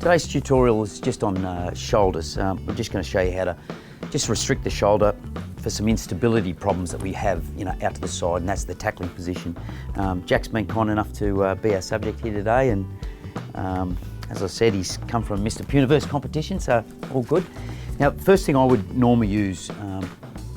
Today's tutorial is just on shoulders. We're just going to show you how to just restrict the shoulder for some instability problems that we have, out to the side, and that's the tackling position. Jack's been kind enough to be our subject here today, and as I said, he's come from a Mr. Universe competition, so all good. Now, first thing I would normally use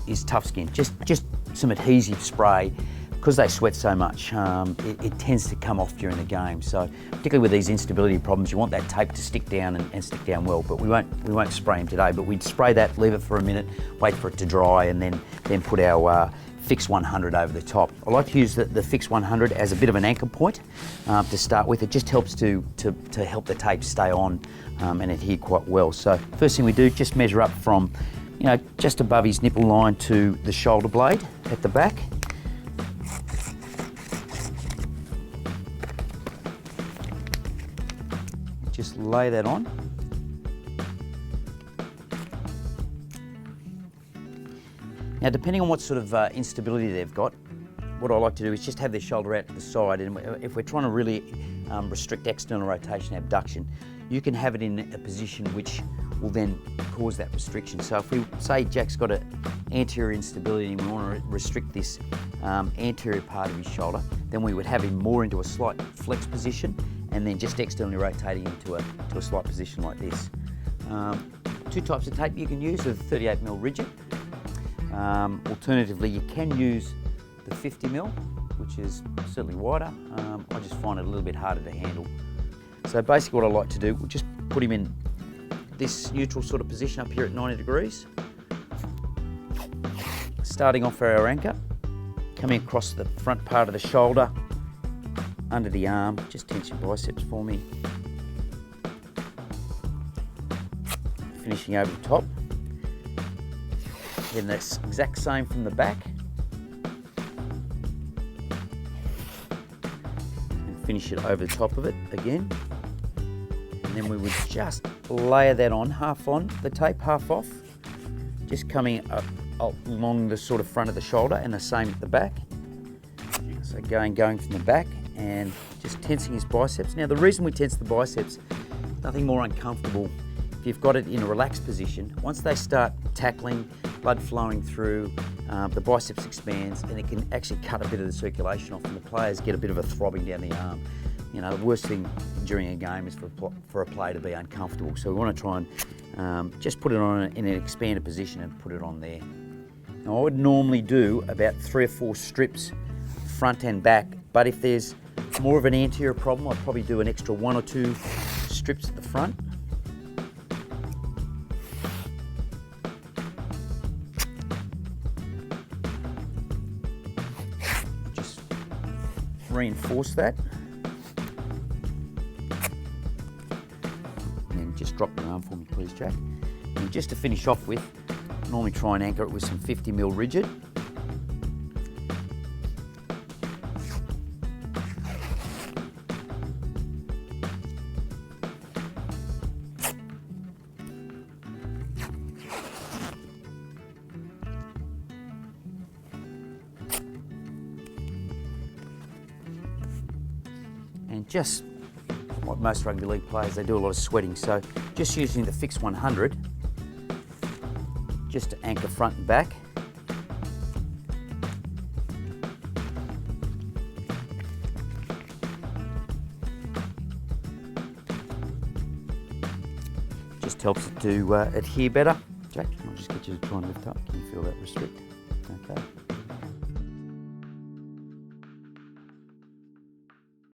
is Tough Skin, just some adhesive spray. Because they sweat so much, it tends to come off during the game. So particularly with these instability problems, you want that tape to stick down and stick down well. But we won't spray them today. But we'd spray that, leave it for a minute, wait for it to dry, and then put our Fix 100 over the top. I like to use the Fix 100 as a bit of an anchor point to start with. It just helps to help the tape stay on and adhere quite well. So first thing we do, just measure up from, just above his nipple line to the shoulder blade at the back. Just lay that on. Now, depending on what sort of instability they've got, what I like to do is just have their shoulder out to the side, and if we're trying to really restrict external rotation abduction, you can have it in a position which will then cause that restriction. So if we say Jack's got an anterior instability and we want to restrict this anterior part of his shoulder, then we would have him more into a slight flex position and then just externally rotating into a slight position like this. Two types of tape you can use, the 38mm rigid. Alternatively, you can use the 50mm, which is certainly wider. I just find it a little bit harder to handle. So basically what I like to do, we'll just put him in this neutral sort of position up here at 90 degrees. Starting off for our anchor, coming across the front part of the shoulder, under the arm, just tense your biceps for me. Finishing over the top. Then that's exact same from the back. And finish it over the top of it again. And then we would just layer that on the tape, half off. Just coming up along the sort of front of the shoulder, and the same at the back. So going from the back and just tensing his biceps. Now, the reason we tense the biceps, nothing more uncomfortable if you've got it in a relaxed position. Once they start tackling, blood flowing through, the biceps expands, and it can actually cut a bit of the circulation off, and the players get a bit of a throbbing down the arm. The worst thing during a game is for a player to be uncomfortable. So we want to try and just put it on in an expanded position and put it on there. Now, I would normally do about 3 or 4 strips, front and back, but if there's more of an anterior problem, I'd probably do an extra 1 or 2 strips at the front. Just reinforce that. And then just drop the arm for me, please, Jack. And just to finish off with, normally try and anchor it with some 50mm rigid. And just like most rugby league players, they do a lot of sweating, so just using the Fix 100 just to anchor front and back. Just helps it to adhere better. Jack, I'll just get you to try and lift up. Can you feel that restrict?